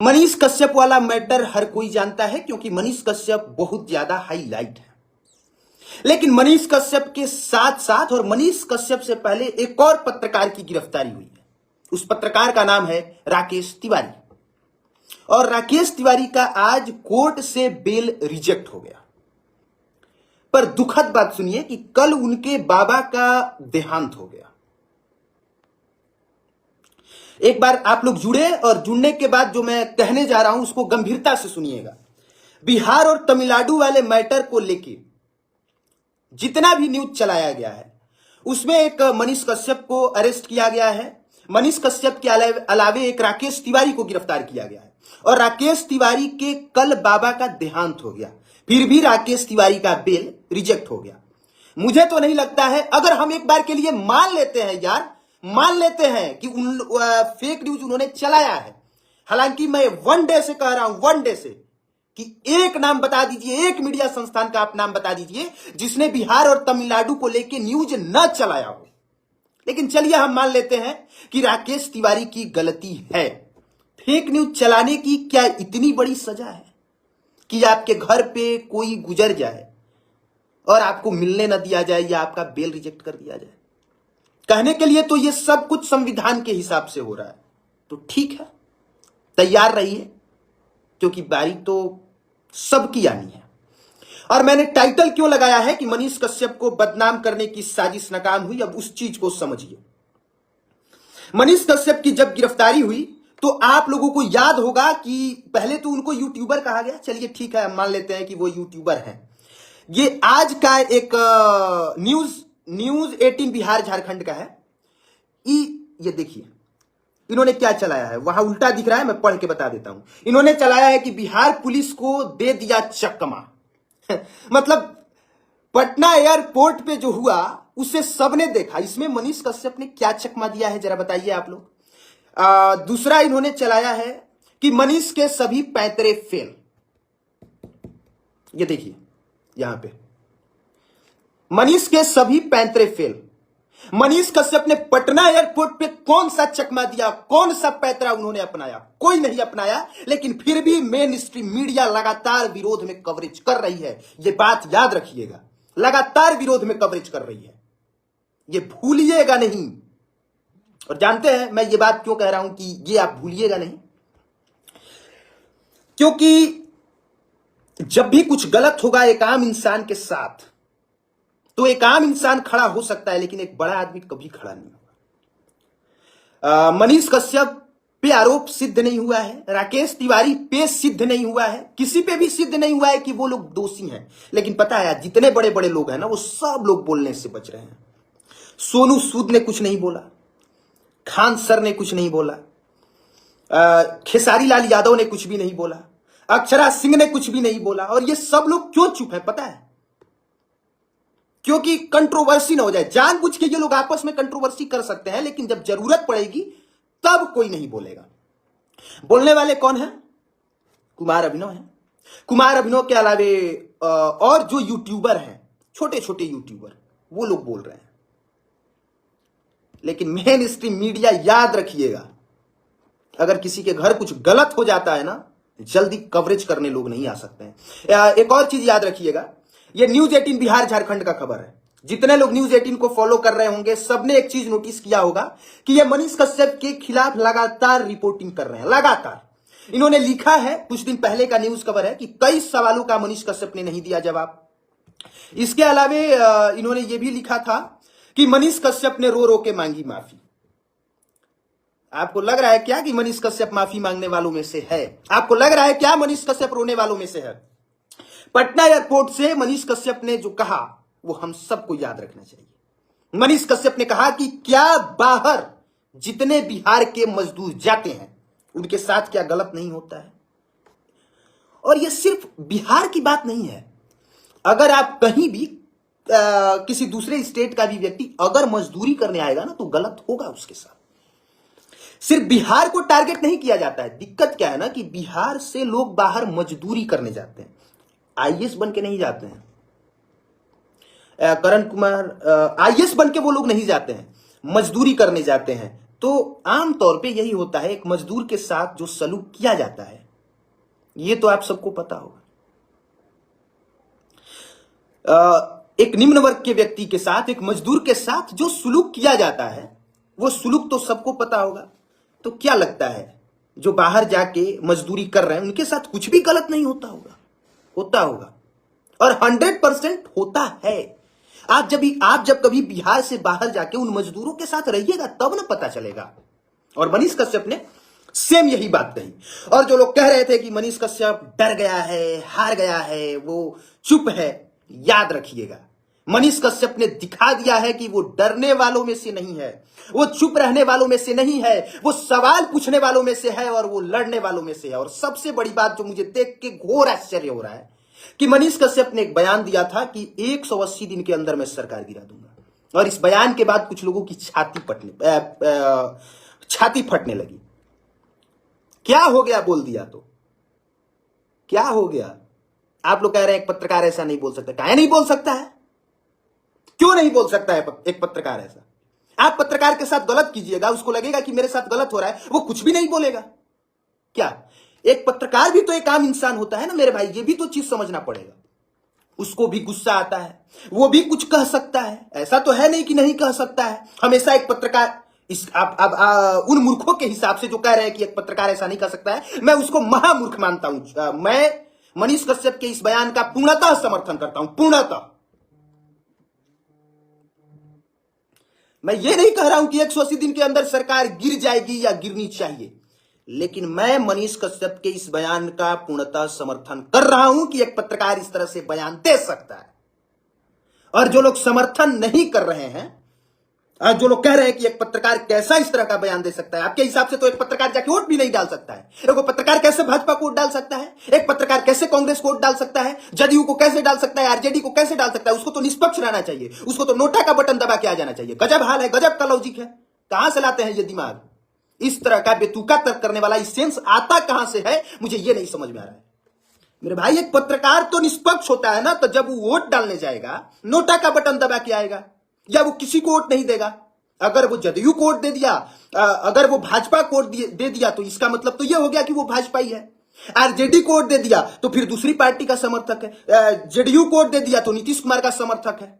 मनीष कश्यप वाला मैटर हर कोई जानता है क्योंकि मनीष कश्यप बहुत ज्यादा हाईलाइट है। लेकिन मनीष कश्यप के साथ साथ और मनीष कश्यप से पहले एक और पत्रकार की गिरफ्तारी हुई है। उस पत्रकार का नाम है राकेश तिवारी। और राकेश तिवारी का आज कोर्ट से बेल रिजेक्ट हो गया। पर दुखद बात सुनिए कि कल उनके बाबा का देहांत हो गया। एक बार आप लोग जुड़े और जुड़ने के बाद जो मैं कहने जा रहा हूं उसको गंभीरता से सुनिएगा। बिहार और तमिलनाडु वाले मैटर को लेकर जितना भी न्यूज चलाया गया है उसमें एक मनीष कश्यप को अरेस्ट किया गया है। मनीष कश्यप के अलावे एक राकेश तिवारी को गिरफ्तार किया गया है और राकेश तिवारी के कल बाबा का देहांत हो गया। फिर भी राकेश तिवारी का बेल रिजेक्ट हो गया। मुझे तो नहीं लगता है, अगर हम एक बार के लिए मान लेते हैं यार, मान लेते हैं कि फेक न्यूज उन्होंने चलाया है। हालांकि मैं वन डे से कह रहा हूं, वन डे से, कि एक नाम बता दीजिए, एक मीडिया संस्थान का आप नाम बता दीजिए जिसने बिहार और तमिलनाडु को लेकर न्यूज न चलाया हो। लेकिन चलिए हम मान लेते हैं कि राकेश तिवारी की गलती है। फेक न्यूज चलाने की क्या इतनी बड़ी सजा है कि आपके घर पे कोई गुजर जाए और आपको मिलने न दिया जाए या आपका बेल रिजेक्ट कर दिया जाए? कहने के लिए तो ये सब कुछ संविधान के हिसाब से हो रहा है, तो ठीक है, तैयार रहिए, क्योंकि बारी तो सबकी आनी है। और मैंने टाइटल क्यों लगाया है कि मनीष कश्यप को बदनाम करने की साजिश नाकाम हुई, अब उस चीज को समझिए। मनीष कश्यप की जब गिरफ्तारी हुई तो आप लोगों को याद होगा कि पहले तो उनको यूट्यूबर कहा गया। चलिए ठीक है, मान लेते हैं कि वो यूट्यूबर हैं। ये आज का एक न्यूज 18 बिहार झारखंड का है। ये देखिए इन्होंने क्या चलाया है, वहां उल्टा दिख रहा है, मैं पढ़ के बता देता हूं। इन्होंने चलाया है कि बिहार पुलिस को दे दिया चकमा। मतलब पटना एयरपोर्ट पे जो हुआ उसे सबने देखा। इसमें मनीष कश्यप ने क्या चकमा दिया है जरा बताइए आप लोग। दूसरा इन्होंने चलाया है कि मनीष के सभी पैंतरे फेल। ये देखिए यहां पे मनीष के सभी पैंतरे फेल। मनीष कश्यप ने पटना एयरपोर्ट पे कौन सा चकमा दिया, कौन सा पैंतरा उन्होंने अपनाया? कोई नहीं अपनाया। लेकिन फिर भी मेन स्ट्रीम मीडिया लगातार विरोध में कवरेज कर रही है। यह बात याद रखिएगा, लगातार विरोध में कवरेज कर रही है, ये भूलिएगा नहीं। और जानते हैं मैं ये बात क्यों कह रहा हूं कि ये आप भूलिएगा नहीं? क्योंकि जब भी कुछ गलत होगा एक आम इंसान के साथ, तो एक आम इंसान खड़ा हो सकता है, लेकिन एक बड़ा आदमी कभी खड़ा नहीं होगा। मनीष कश्यप पे आरोप सिद्ध नहीं हुआ है, राकेश तिवारी पे सिद्ध नहीं हुआ है, किसी पे भी सिद्ध नहीं हुआ है कि वो लोग दोषी हैं। लेकिन पता है जितने बड़े बड़े लोग हैं ना, वो सब लोग बोलने से बच रहे हैं। सोनू सूद ने कुछ नहीं बोला, खान सर ने कुछ नहीं बोला, खेसारी लाल यादव ने कुछ भी नहीं बोला, अक्षरा सिंह ने कुछ भी नहीं बोला। और ये सब लोग क्यों चुप है पता है? क्योंकि कंट्रोवर्सी ना हो जाए। जानबूझ के ये लोग आपस में कंट्रोवर्सी कर सकते हैं, लेकिन जब जरूरत पड़ेगी तब कोई नहीं बोलेगा। बोलने वाले कौन है? कुमार अभिनव है। कुमार अभिनव के अलावे और जो यूट्यूबर हैं, छोटे छोटे यूट्यूबर, वो लोग बोल रहे हैं। लेकिन मेन स्ट्रीम मीडिया, याद रखिएगा, अगर किसी के घर कुछ गलत हो जाता है ना, जल्दी कवरेज करने लोग नहीं आ सकते हैं। एक और चीज याद रखिएगा, ये न्यूज 18 बिहार झारखंड का खबर है। जितने लोग न्यूज 18 को फॉलो कर रहे होंगे सबने एक चीज नोटिस किया होगा कि ये मनीष कश्यप के खिलाफ लगातार रिपोर्टिंग कर रहे हैं। लगातार इन्होंने लिखा है, कुछ दिन पहले का न्यूज खबर है, कि कई सवालों का मनीष कश्यप ने नहीं दिया जवाब। इसके अलावे इन्होंने ये भी लिखा था कि मनीष कश्यप ने रो रो के मांगी माफी। आपको लग रहा है क्या कि मनीष कश्यप माफी मांगने वालों में से है? आपको लग रहा है क्या मनीष कश्यप रोने वालों में से है? पटना एयरपोर्ट से मनीष कश्यप ने जो कहा वो हम सबको याद रखना चाहिए। मनीष कश्यप ने कहा कि क्या बाहर जितने बिहार के मजदूर जाते हैं उनके साथ क्या गलत नहीं होता है? और ये सिर्फ बिहार की बात नहीं है। अगर आप कहीं भी किसी दूसरे स्टेट का भी व्यक्ति अगर मजदूरी करने आएगा ना, तो गलत होगा उसके साथ। सिर्फ बिहार को टारगेट नहीं किया जाता है। दिक्कत क्या है ना कि बिहार से लोग बाहर मजदूरी करने जाते हैं, आईएएस बन के नहीं जाते हैं। करण कुमार आईएएस बन के वो लोग नहीं जाते हैं, मजदूरी करने जाते हैं, तो आमतौर पे यही होता है, एक मजदूर के साथ जो सलूक किया जाता है, ये तो आप सबको पता होगा। एक निम्न वर्ग के व्यक्ति के साथ, एक मजदूर के साथ जो सुलूक किया जाता है, वो सुलूक तो सबको पता होगा। तो क्या लगता है, जो बाहर जाके मजदूरी कर रहे हैं उनके साथ कुछ भी गलत नहीं होता होगा? होता होगा, और 100% होता है। आप जब कभी बिहार से बाहर जाके उन मजदूरों के साथ रहिएगा तब ना पता चलेगा। और मनीष कश्यप ने सेम यही बात कही। और जो लोग कह रहे थे कि मनीष कश्यप डर गया है, हार गया है, वो चुप है, याद रखिएगा, मनीष कश्यप ने दिखा दिया है कि वो डरने वालों में से नहीं है, वो चुप रहने वालों में से नहीं है, वो सवाल पूछने वालों में से है और वो लड़ने वालों में से है। और सबसे बड़ी बात जो मुझे देख के घोर आश्चर्य हो रहा है कि मनीष कश्यप ने एक बयान दिया था कि 180 दिन के अंदर मैं सरकार गिरा दूंगा, और इस बयान के बाद कुछ लोगों की छाती फटने लगी। क्या हो गया बोल दिया तो? क्या हो गया? आप लोग कह रहे हैं एक पत्रकार ऐसा नहीं बोल सकता। क्या नहीं बोल सकता है? क्यों नहीं बोल सकता है एक पत्रकार ऐसा? आप पत्रकार के साथ गलत कीजिएगा, उसको लगेगा कि मेरे साथ गलत हो रहा है, वो कुछ भी नहीं बोलेगा क्या? एक पत्रकार भी तो एक आम इंसान होता है ना मेरे भाई, ये भी तो चीज समझना पड़ेगा। उसको भी गुस्सा आता है, वो भी कुछ कह सकता है, ऐसा तो है नहीं कि नहीं कह सकता है। हमेशा एक पत्रकार उन मूर्खों के हिसाब से जो कह रहे हैं कि एक पत्रकार ऐसा नहीं कर सकता है, मैं उसको महामूर्ख मानता हूं। मैं मनीष कश्यप के इस बयान का पूर्णतः समर्थन करता हूं, पूर्णतः। मैं ये नहीं कह रहा हूं कि 180 दिन के अंदर सरकार गिर जाएगी या गिरनी चाहिए, लेकिन मैं मनीष कश्यप के इस बयान का पूर्णतः समर्थन कर रहा हूं कि एक पत्रकार इस तरह से बयान दे सकता है। और जो लोग समर्थन नहीं कर रहे हैं, जो लोग कह रहे हैं कि एक पत्रकार कैसा इस तरह का बयान दे सकता है, आपके हिसाब से तो एक पत्रकार जाके वोट भी नहीं डाल सकता है। एक पत्रकार कैसे भाजपा को वोट डाल सकता है? एक पत्रकार कैसे कांग्रेस को वोट डाल सकता है? जदयू को कैसे डाल सकता है? आरजेडी को कैसे डाल सकता है? उसको तो निष्पक्ष रहना चाहिए, उसको तो नोटा का बटन दबा के आ जाना चाहिए। गजब हाल है, गजब का लॉजिक है। कहां से लाते हैं ये दिमाग? इस तरह का बेतुका तर्क करने वाला सेंस आता कहां से है, मुझे ये नहीं समझ में आ रहा है मेरे भाई। एक पत्रकार तो निष्पक्ष होता है ना, तो जब वो वोट डालने जाएगा नोटा का बटन दबा के आएगा, या वो किसी को वोट नहीं देगा। अगर वो जदयू को वोट दे दिया, अगर वो भाजपा को वोट दे दिया, तो इसका मतलब तो ये हो गया कि वो भाजपा ही है। आरजेडी को वोट दे दिया तो फिर दूसरी पार्टी का समर्थक है। जेडीयू को वोट दे दिया तो नीतीश कुमार का समर्थक है,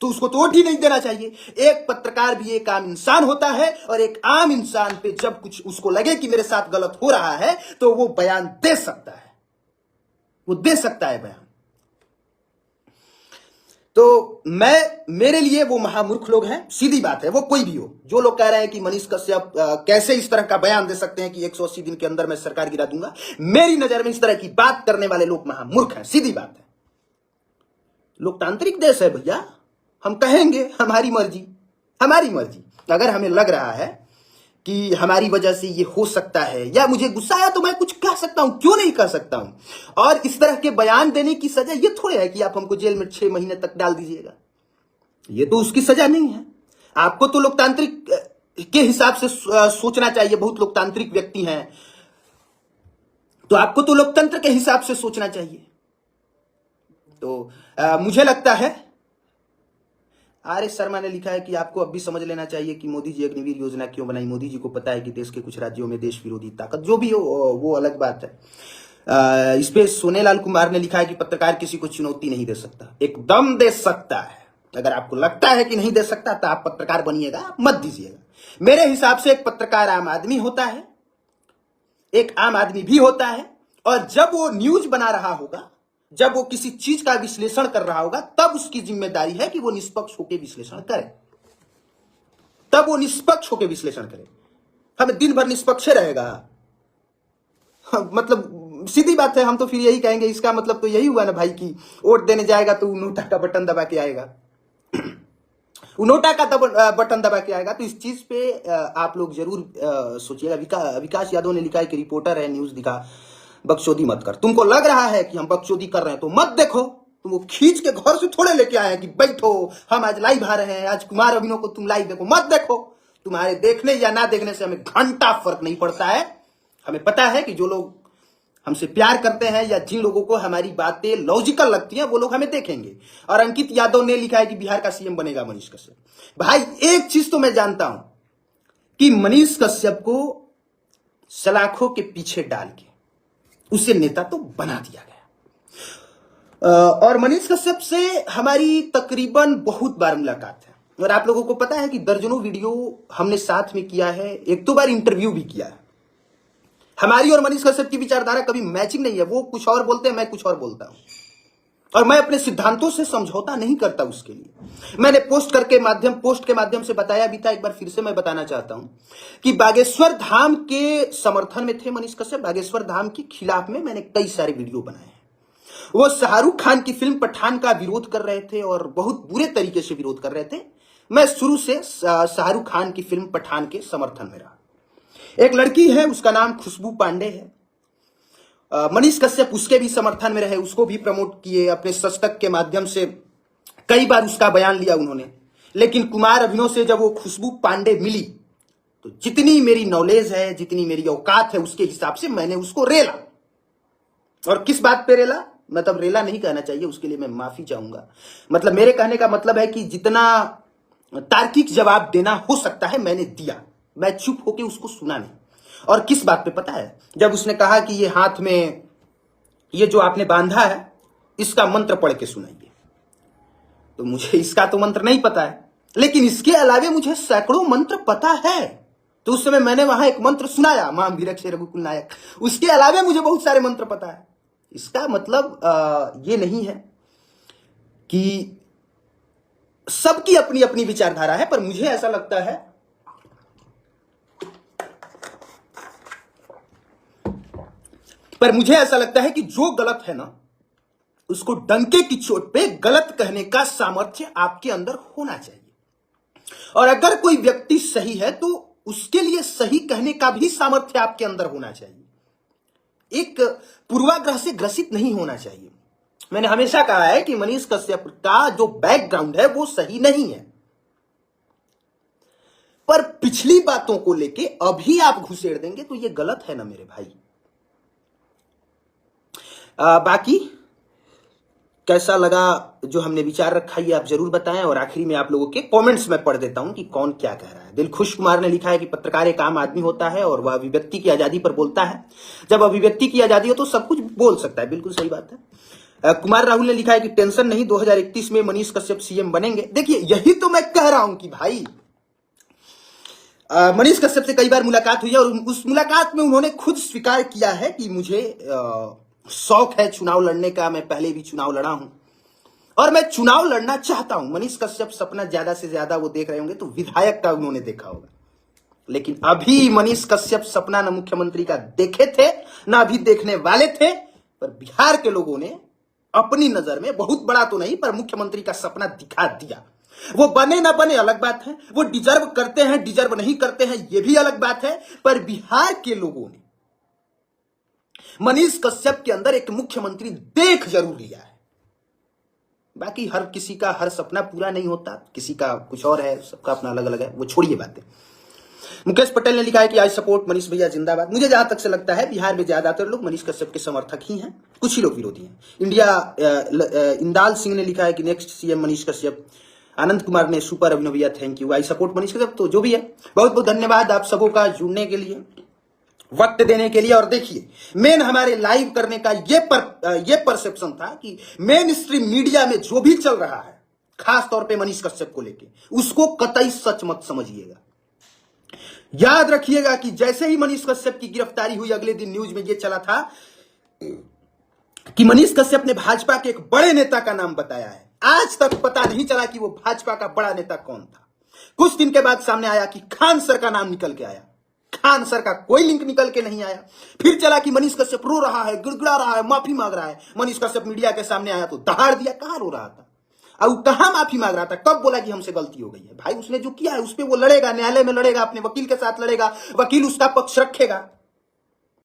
तो उसको तो वोट ही नहीं देना चाहिए। एक पत्रकार भी एक आम इंसान होता है, और एक आम इंसान पे जब कुछ उसको लगे कि मेरे साथ गलत हो रहा है, तो वो बयान दे सकता है, वो दे सकता है बयान। तो मेरे लिए वो महामूर्ख लोग हैं, सीधी बात है, वो कोई भी हो। जो लोग कह रहे हैं कि मनीष कश्यप कैसे इस तरह का बयान दे सकते हैं कि 180 दिन के अंदर मैं सरकार गिरा दूंगा, मेरी नजर में इस तरह की बात करने वाले लोग महामूर्ख हैं, सीधी बात है। लोकतांत्रिक देश है भैया, हम कहेंगे हमारी मर्जी, हमारी मर्जी। अगर हमें लग रहा है कि हमारी वजह से ये हो सकता है, या मुझे गुस्सा आया तो मैं कुछ कह सकता हूं, क्यों नहीं कह सकता हूं। और इस तरह के बयान देने की सजा ये थोड़े है कि आप हमको जेल में 6 महीने तक डाल दीजिएगा, ये तो उसकी सजा नहीं है। आपको तो लोकतांत्रिक के हिसाब से सोचना चाहिए, बहुत लोकतांत्रिक व्यक्ति हैं, तो आपको तो लोकतंत्र के हिसाब से सोचना चाहिए। तो मुझे लगता है आर.एस. शर्मा ने लिखा है कि आपको अब भी समझ लेना चाहिए कि मोदी जी अग्निवीर योजना क्यों बनाई। मोदी जी को पता है कि देश के कुछ राज्यों में देश विरोधी ताकत, जो भी हो वो अलग बात है। इस पे सोनेलाल कुमार ने लिखा है कि पत्रकार किसी को चुनौती नहीं दे सकता। एकदम दे सकता है। अगर आपको लगता है कि नहीं दे सकता तो आप पत्रकार बनिएगा, आप मत दीजिएगा। मेरे हिसाब से एक पत्रकार आम आदमी होता है, एक आम आदमी भी होता है, और जब वो न्यूज बना रहा होगा, जब वो किसी चीज का विश्लेषण कर रहा होगा, तब उसकी जिम्मेदारी है कि वो निष्पक्ष होकर विश्लेषण करे, तब वो निष्पक्ष होकर विश्लेषण करे। हमें दिन भर निष्पक्ष रहेगा, मतलब सीधी बात है। हम तो फिर यही कहेंगे, इसका मतलब तो यही हुआ ना भाई कि वोट देने जाएगा तो नोटा का बटन दबा के आएगा, नोटा का बटन दबा के आएगा। तो इस चीज पे आप लोग जरूर सोचिएगा। विकास यादव ने लिखा है कि रिपोर्टर है, न्यूज दिखा, बकचोदी मत कर। तुमको लग रहा है कि हम बकचोदी कर रहे हैं तो मत देखो। तुम वो खींच के घर से थोड़े लेके आए हैं कि बैठो हम आज लाइव आ रहे हैं, आज कुमार अभिनव को तुम लाइव देखो, मत देखो। तुम्हारे देखने या ना देखने से हमें घंटा फर्क नहीं पड़ता है। हमें पता है कि जो लोग हमसे प्यार करते हैं या जिन लोगों को हमारी बातें लॉजिकल लगती हैं वो लोग हमें देखेंगे। और अंकित यादव ने लिखा है कि बिहार का सीएम बनेगा मनीष कश्यप। भाई एक चीज तो मैं जानता हूं कि मनीष कश्यप को सलाखों के पीछे डाल के उसे नेता तो बना दिया गया। और मनीष कश्यप से हमारी तकरीबन बहुत बार मुलाकात है और आप लोगों को पता है कि दर्जनों वीडियो हमने साथ में किया है, एक दो बार इंटरव्यू भी किया है। हमारी और मनीष कश्यप की विचारधारा कभी मैचिंग नहीं है। वो कुछ और बोलते हैं, मैं कुछ और बोलता हूं और मैं अपने सिद्धांतों से समझौता नहीं करता। उसके लिए मैंने पोस्ट के माध्यम से बताया भी था, एक बार फिर से मैं बताना चाहता हूं कि बागेश्वर धाम के समर्थन में थे मनीष कश्यप। बागेश्वर धाम के खिलाफ में मैंने कई सारे वीडियो बनाए हैं। वो शाहरुख खान की फिल्म पठान का विरोध कर रहे थे और बहुत बुरे तरीके से विरोध कर रहे थे। मैं शुरू से शाहरुख खान की फिल्म पठान के समर्थन में रहा। एक लड़की है, उसका नाम खुशबू पांडे है। मनीष कश्यप उसके भी समर्थन में रहे, उसको भी प्रमोट किए अपने सस्तक के माध्यम से। कई बार उसका बयान लिया उन्होंने। लेकिन कुमार अभिनव से जब वो खुशबू पांडे मिली तो जितनी मेरी नॉलेज है, जितनी मेरी औकात है, उसके हिसाब से मैंने उसको रेला। और किस बात पे रेला, मतलब रेला नहीं कहना चाहिए, उसके लिए मैं माफी चाहूंगा। मतलब मेरे कहने का मतलब है कि जितना तार्किक जवाब देना हो सकता है मैंने दिया। मैं चुप होके उसको सुना नहीं। और किस बात पे पता है, जब उसने कहा कि ये हाथ में ये जो आपने बांधा है इसका मंत्र पढ़ के सुनाइए, तो मुझे इसका तो मंत्र नहीं पता है, लेकिन इसके अलावे मुझे सैकड़ों मंत्र पता है। तो उस समय मैंने वहां एक मंत्र सुनाया, मां वीरक से रघुकुल नायक। उसके अलावे मुझे बहुत सारे मंत्र पता है। इसका मतलब ये नहीं है कि सबकी अपनी अपनी विचारधारा है, पर मुझे ऐसा लगता है कि जो गलत है ना, उसको डंके की चोट पे गलत कहने का सामर्थ्य आपके अंदर होना चाहिए। और अगर कोई व्यक्ति सही है तो उसके लिए सही कहने का भी सामर्थ्य आपके अंदर होना चाहिए। एक पूर्वाग्रह से ग्रसित नहीं होना चाहिए। मैंने हमेशा कहा है कि मनीष कश्यप का जो बैकग्राउंड है वो सही नहीं है, पर पिछली बातों को लेके अभी आप घुसेड़ देंगे तो ये गलत है ना मेरे भाई। बाकी कैसा लगा जो हमने विचार रखा ये आप जरूर बताएं। और आखिरी में आप लोगों के कमेंट्स में पढ़ देता हूं कि कौन क्या कह रहा है। दिलखुश कुमार ने लिखा है कि पत्रकार एक आम आदमी होता है और वह अभिव्यक्ति की आजादी पर बोलता है। जब अभिव्यक्ति की आजादी हो तो सब कुछ बोल सकता है, बिल्कुल सही बात है। कुमार राहुल ने लिखा है कि टेंशन नहीं, 2031 में मनीष कश्यप सीएम बनेंगे। देखिए यही तो मैं कह रहा हूं कि भाई मनीष कश्यप से कई बार मुलाकात हुई है और उस मुलाकात में उन्होंने खुद स्वीकार किया है कि मुझे शौक है चुनाव लड़ने का। मैं पहले भी चुनाव लड़ा हूं और मैं चुनाव लड़ना चाहता हूं। मनीष कश्यप सपना ज्यादा से ज्यादा वो देख रहे होंगे तो विधायक का उन्होंने देखा होगा, लेकिन अभी मनीष कश्यप सपना न मुख्यमंत्री का देखे थे न अभी देखने वाले थे। पर बिहार के लोगों ने अपनी नजर में, बहुत बड़ा तो नहीं पर मुख्यमंत्री का सपना दिखा दिया। वो बने ना बने अलग बात है, वो डिजर्व करते हैं डिजर्व नहीं करते हैं ये भी अलग बात है, पर बिहार के लोगों ने मनीष कश्यप के अंदर एक मुख्यमंत्री देख जरूर लिया है। बाकी हर किसी का हर सपना पूरा नहीं होता, किसी का कुछ और है, सबका अपना अलग अलग है, वो छोड़िए बातें। मुकेश पटेल ने लिखा है कि आई सपोर्ट मनीष भैया जिंदाबाद। मुझे जहां तक से लगता है बिहार में ज्यादातर लोग मनीष कश्यप के समर्थक ही हैं, कुछ ही लोग विरोधी हैं। इंदाल सिंह ने लिखा है कि नेक्स्ट सीएम मनीष कश्यप। आनंद कुमार ने सुपर अभिनव भैया thank you, I support Manish Kashyap. तो जो भी है बहुत बहुत धन्यवाद आप सबों का जुड़ने के लिए, वक्त देने के लिए। और देखिए मेन हमारे लाइव करने का ये परसेप्शन था कि मेन स्ट्रीम मीडिया में जो भी चल रहा है खास तौर पे मनीष कश्यप को लेके, उसको कतई सच मत समझिएगा। याद रखिएगा कि जैसे ही मनीष कश्यप की गिरफ्तारी हुई अगले दिन न्यूज में ये चला था कि मनीष कश्यप ने भाजपा के एक बड़े नेता का नाम बताया है। आज तक पता नहीं चला कि वो भाजपा का बड़ा नेता कौन था। कुछ दिन के बाद सामने आया कि खान सर का नाम निकल के आया। खान सर का कोई लिंक निकल के नहीं आया। फिर चला कि मनीष कश्यप रो रहा है, गिड़गिड़ा रहा है, माफी मांग रहा है। मनीष कश्यप मीडिया के सामने आया तो दहाड़ दिया। कहां रो रहा था और कहां माफी मांग रहा था, कब बोला कि हमसे गलती हो गई है। भाई उसने जो किया है उस पर वो लड़ेगा, न्यायालय में लड़ेगा, अपने वकील के साथ लड़ेगा, वकील उसका पक्ष रखेगा।